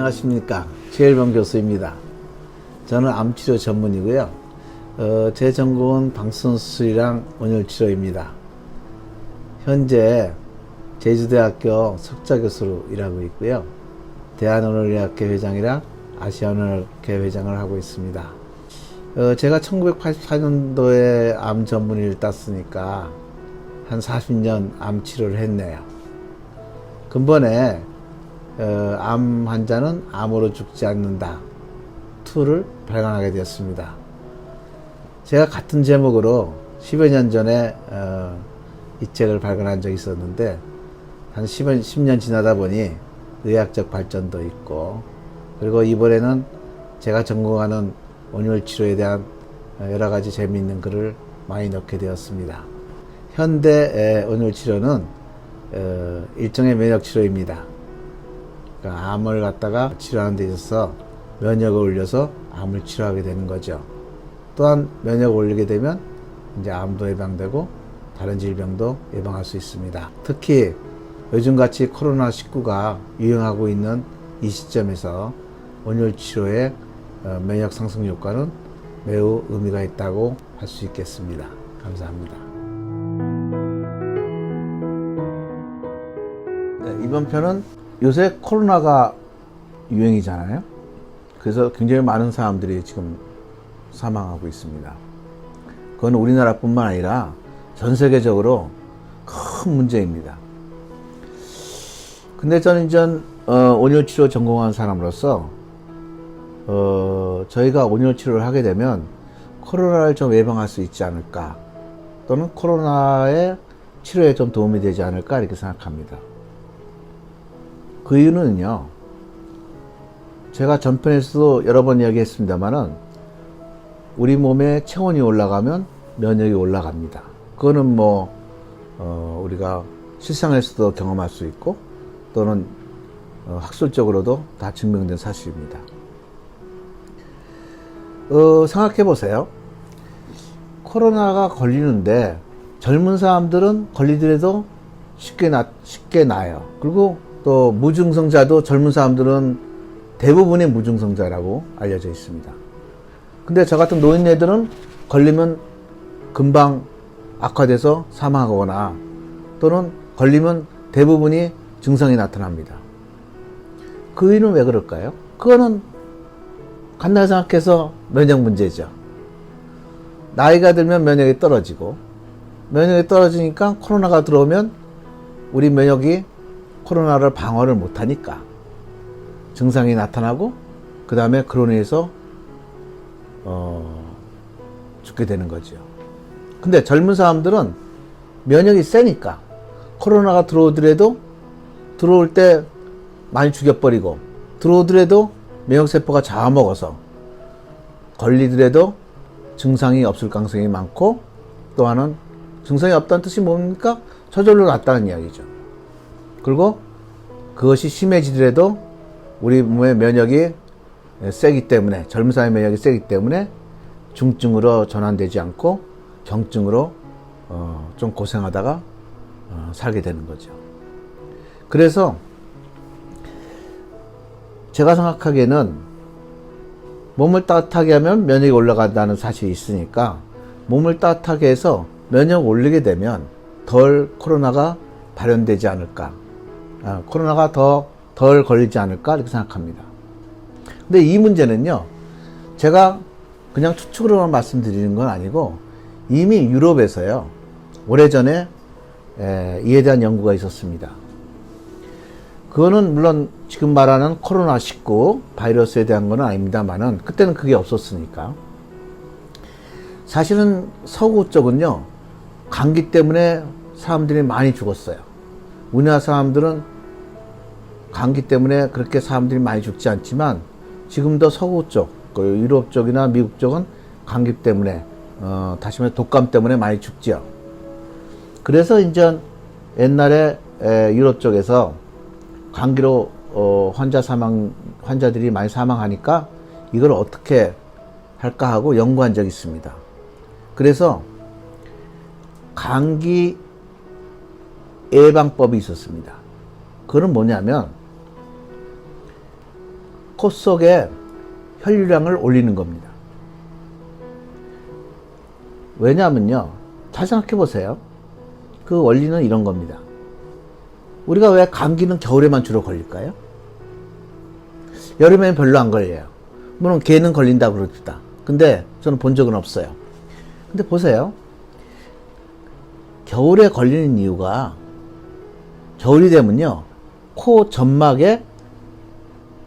안녕하십니까. 최일범 교수입니다. 저는 암치료 전문이고요. 제 전공은 방사선수술이랑 온열치료입니다. 현재 제주대학교 석좌교수로 일하고 있고요. 대한온열의학회 회장이랑 아시아온열의학회 회장을 하고 있습니다. 제가 1984년도에 암 전문의를 땄으니까 한 40년 암 치료를 했네요. 근본에 암 환자는 암으로 죽지 않는다 2를 발간하게 되었습니다. 제가 같은 제목으로 10여 년 전에 이 책을 발간한 적이 있었는데 한 10년 지나다 보니 의학적 발전도 있고, 그리고 이번에는 제가 전공하는 온열치료에 대한 여러 가지 재미있는 글을 많이 넣게 되었습니다. 현대 온열치료는 일종의 면역치료입니다. 그러니까 암을 갖다가 치료하는 데 있어서 면역을 올려서 암을 치료하게 되는 거죠. 또한 면역을 올리게 되면 이제 암도 예방되고 다른 질병도 예방할 수 있습니다. 특히 요즘같이 코로나19가 유행하고 있는 이 시점에서 온열치료의 면역 상승 효과는 매우 의미가 있다고 할 수 있겠습니다. 감사합니다. 네, 이번 편은 요새 코로나가 유행이잖아요. 그래서 굉장히 많은 사람들이 지금 사망하고 있습니다. 그건 우리나라뿐만 아니라 전 세계적으로 큰 문제입니다. 근데 저는 이제 온열치료 전공한 사람으로서 저희가 온열치료를 하게 되면 코로나를 좀 예방할 수 있지 않을까, 또는 코로나의 치료에 좀 도움이 되지 않을까 이렇게 생각합니다. 그 이유는요, 제가 전편에서도 여러 번 이야기했습니다만은 우리 몸의 체온이 올라가면 면역이 올라갑니다. 그거는 우리가 실생활에서도 경험할 수 있고 또는 학술적으로도 다 증명된 사실입니다. 생각해 보세요. 코로나가 걸리는데 젊은 사람들은 걸리더라도 쉽게 나요. 그리고 또 무증상자도 젊은 사람들은 대부분의 무증상자라고 알려져 있습니다. 근데 저 같은 노인네들은 걸리면 금방 악화돼서 사망하거나 또는 걸리면 대부분이 증상이 나타납니다. 그 이유는 왜 그럴까요? 그거는 간단히 생각해서 면역 문제죠. 나이가 들면 면역이 떨어지고, 면역이 떨어지니까 코로나가 들어오면 우리 면역이 코로나를 방어를 못하니까 증상이 나타나고, 그 다음에 그로 인해서 죽게 되는 거죠. 근데 젊은 사람들은 면역이 세니까 코로나가 들어오더라도 들어올 때 많이 죽여버리고, 들어오더라도 면역세포가 잡아먹어서 걸리더라도 증상이 없을 가능성이 많고, 또 하나는 증상이 없다는 뜻이 뭡니까? 저절로 낫다는 이야기죠. 그리고 그것이 심해지더라도 우리 몸의 면역이 세기 때문에, 젊은 사람의 면역이 세기 때문에 중증으로 전환되지 않고 경증으로 좀 고생하다가 살게 되는 거죠. 그래서 제가 생각하기에는 몸을 따뜻하게 하면 면역이 올라간다는 사실이 있으니까 몸을 따뜻하게 해서 면역을 올리게 되면 덜 코로나가 발현되지 않을까, 코로나가 덜 걸리지 않을까 이렇게 생각합니다. 근데 이 문제는요, 제가 그냥 추측으로만 말씀드리는 건 아니고 이미 유럽에서요, 오래전에 이에 대한 연구가 있었습니다. 그거는 물론 지금 말하는 코로나19 바이러스에 대한 건 아닙니다만은 그때는 그게 없었으니까. 사실은 서구 쪽은요, 감기 때문에 사람들이 많이 죽었어요. 우리나라 사람들은 감기 때문에 그렇게 사람들이 많이 죽지 않지만 지금도 서구 쪽, 유럽 쪽이나 미국 쪽은 감기 때문에, 다시 말해 독감 때문에 많이 죽죠. 그래서 이제 옛날에 유럽 쪽에서 감기로 환자들이 많이 사망하니까 이걸 어떻게 할까 하고 연구한 적이 있습니다. 그래서 감기 예방법이 있었습니다. 그건 뭐냐면 코 속에 혈류량을 올리는 겁니다. 왜냐하면요, 잘 생각해 보세요. 그 원리는 이런 겁니다. 우리가 왜 감기는 겨울에만 주로 걸릴까요? 여름에는 별로 안 걸려요. 물론 개는 걸린다고 그럽니다. 근데 저는 본 적은 없어요. 근데 보세요. 겨울에 걸리는 이유가, 겨울이 되면요, 코 점막에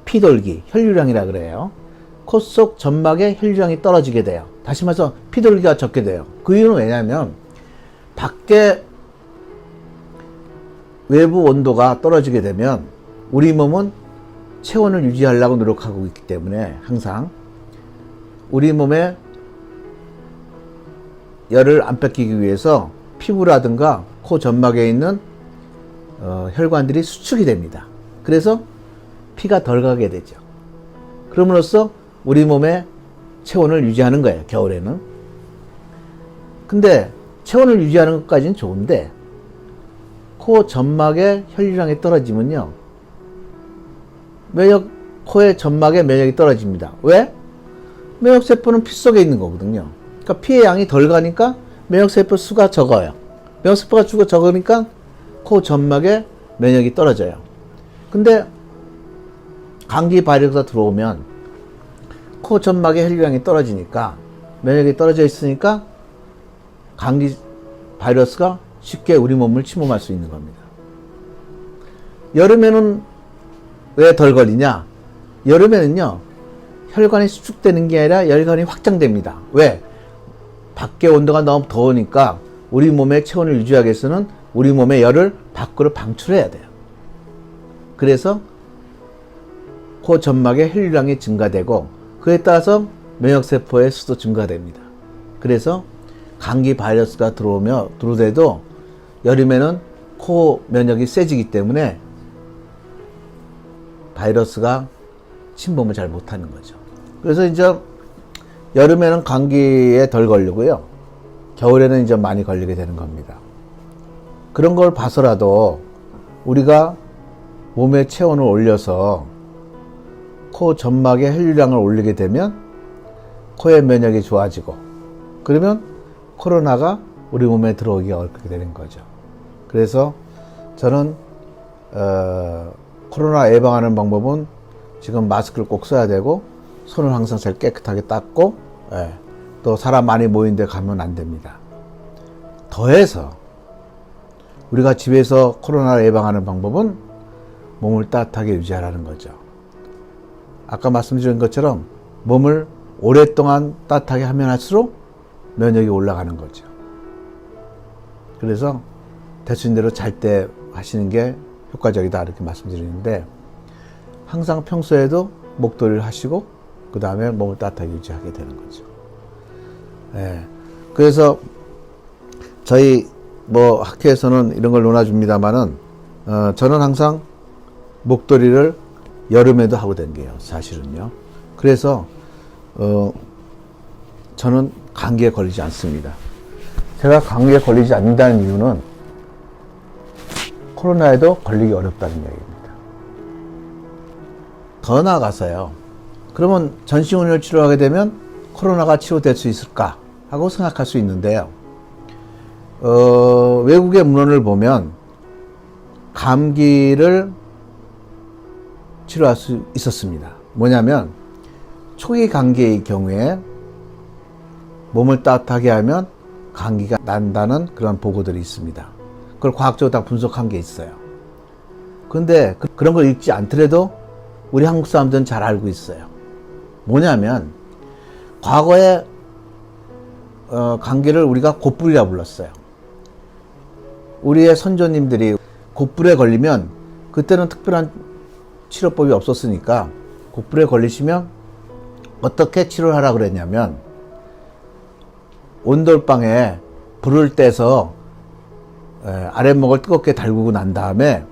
피돌기, 혈류량이라 그래요. 코 속 점막에 혈류량이 떨어지게 돼요. 다시 말해서 피돌기가 적게 돼요. 그 이유는 왜냐하면 밖에 외부 온도가 떨어지게 되면 우리 몸은 체온을 유지하려고 노력하고 있기 때문에 항상 우리 몸에 열을 안 뺏기기 위해서 피부라든가 코 점막에 있는 혈관들이 수축이 됩니다. 그래서 피가 덜 가게 되죠. 그럼으로써 우리 몸의 체온을 유지하는 거예요, 겨울에는. 근데 체온을 유지하는 것까지는 좋은데 코 점막의 혈류량이 떨어지면요, 코의 점막의 면역이 떨어집니다. 왜? 면역세포는 피 속에 있는 거거든요. 그러니까 피의 양이 덜 가니까 면역세포 수가 적어요. 면역세포가 적으니까 코 점막에 면역이 떨어져요. 근데 감기 바이러스가 들어오면 코 점막의 혈류량이 떨어지니까, 면역이 떨어져 있으니까 감기 바이러스가 쉽게 우리 몸을 침범할 수 있는 겁니다. 여름에는 왜 덜 걸리냐? 여름에는요, 혈관이 수축되는 게 아니라 혈관이 확장됩니다. 왜? 밖에 온도가 너무 더우니까 우리 몸의 체온을 유지하기 위해서는 우리 몸의 열을 밖으로 방출해야 돼요. 그래서 코 점막의 혈류량이 증가되고, 그에 따라서 면역세포의 수도 증가됩니다. 그래서 감기 바이러스가 들어오더라도 여름에는 코 면역이 세지기 때문에 바이러스가 침범을 잘 못하는 거죠. 그래서 이제 여름에는 감기에 덜 걸리고요, 겨울에는 이제 많이 걸리게 되는 겁니다. 그런 걸 봐서라도 우리가 몸의 체온을 올려서 코 점막의 혈류량을 올리게 되면 코의 면역이 좋아지고, 그러면 코로나가 우리 몸에 들어오기가 어렵게 되는 거죠. 그래서 저는 코로나 예방하는 방법은 지금 마스크를 꼭 써야 되고, 손을 항상 잘 깨끗하게 닦고, 또 사람 많이 모인 데 가면 안 됩니다. 더해서 우리가 집에서 코로나를 예방하는 방법은 몸을 따뜻하게 유지하라는 거죠. 아까 말씀드린 것처럼 몸을 오랫동안 따뜻하게 하면 할수록 면역이 올라가는 거죠. 그래서 대충 대로 잘 때 하시는 게 효과적이다, 이렇게 말씀드리는데, 항상 평소에도 목도리를 하시고 그 다음에 몸을 따뜻하게 유지하게 되는 거죠. 그래서 저희 학회에서는 이런 걸 논해줍니다만은, 저는 항상 목도리를 여름에도 하고 다녀요, 사실은요. 그래서 저는 감기에 걸리지 않습니다. 제가 감기에 걸리지 않는다는 이유는 코로나에도 걸리기 어렵다는 얘기입니다. 더 나아가서요, 그러면 전신훈련을 치료하게 되면 코로나가 치료될 수 있을까 하고 생각할 수 있는데요, 외국의 문헌을 보면 감기를 치료할 수 있었습니다. 뭐냐면 초기 감기의 경우에 몸을 따뜻하게 하면 감기가 난다는 그런 보고들이 있습니다. 그걸 과학적으로 다 분석한 게 있어요. 그런데 그런 걸 읽지 않더라도 우리 한국 사람들은 잘 알고 있어요. 뭐냐면 과거에 감기를 우리가 곧불이라 불렀어요. 우리의 선조님들이 곧불에 걸리면, 그때는 특별한 치료법이 없었으니까 곧불에 걸리시면 어떻게 치료를 하라고 그랬냐면, 온돌방에 불을 떼서 아랫목을 뜨겁게 달구고 난 다음에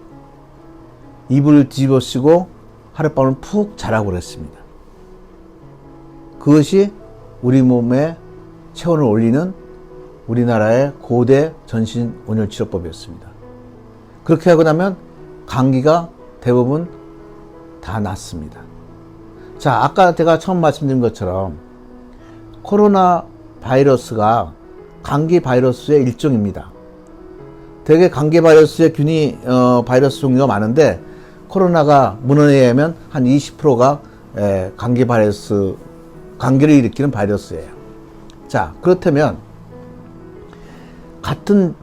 이불을 뒤집어 쓰고 하룻밤을 푹 자라고 그랬습니다. 그것이 우리 몸에 체온을 올리는 우리나라의 고대 전신 온열 치료법이었습니다. 그렇게 하고 나면 감기가 대부분 다 낫습니다. 자, 아까 제가 처음 말씀드린 것처럼 코로나 바이러스가 감기 바이러스의 일종입니다. 되게 감기 바이러스의 바이러스 종류가 많은데 코로나가 문헌에 의하면 한 20%가 감기를 일으키는 바이러스예요. 자, 그렇다면 같은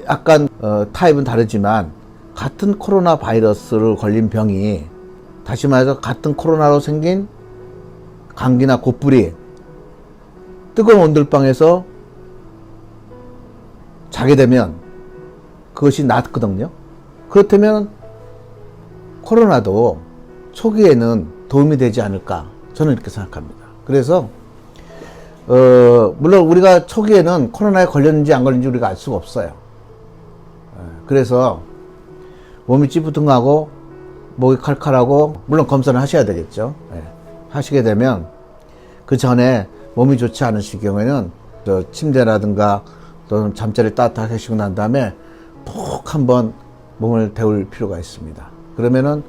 약간 타입은 다르지만 같은 코로나 바이러스를 걸린 병이, 다시 말해서 같은 코로나로 생긴 감기나 곧불이 뜨거운 온돌방에서 자게 되면 그것이 낫거든요. 그렇다면 코로나도 초기에는 도움이 되지 않을까, 저는 이렇게 생각합니다. 그래서 물론 우리가 초기에는 코로나에 걸렸는지 안 걸렸는지 우리가 알 수가 없어요. 그래서 몸이 찌뿌둥하고 목이 칼칼하고, 물론 검사는 하셔야 되겠죠. 하시게 되면 그 전에 몸이 좋지 않으실 경우에는 침대라든가 또는 잠자리 따뜻하게 하시고 난 다음에 푹 한번 몸을 데울 필요가 있습니다. 그러면은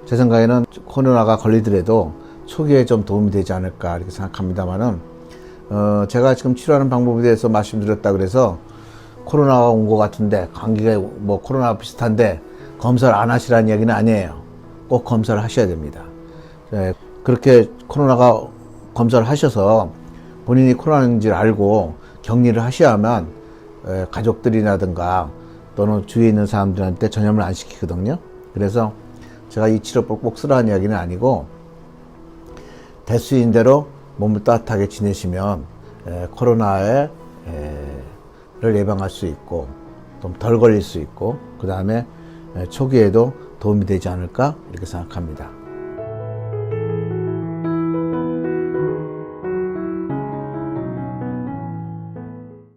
제 생각에는 코로나가 걸리더라도 초기에 좀 도움이 되지 않을까 이렇게 생각합니다만은, 제가 지금 치료하는 방법에 대해서 말씀드렸다 그래서 코로나가 온 것 같은데, 감기가 코로나 비슷한데 검사를 안 하시라는 얘기는 아니에요. 꼭 검사를 하셔야 됩니다. 그렇게 코로나가 검사를 하셔서 본인이 코로나인지를 알고 격리를 하셔야만 가족들이라든가 또는 주위에 있는 사람들한테 전염을 안 시키거든요. 그래서 제가 이 치료법 꼭 쓰라는 이야기는 아니고, 대수인 대로 몸을 따뜻하게 지내시면 코로나를 예방할 수 있고 좀 덜 걸릴 수 있고, 그 다음에 초기에도 도움이 되지 않을까 이렇게 생각합니다.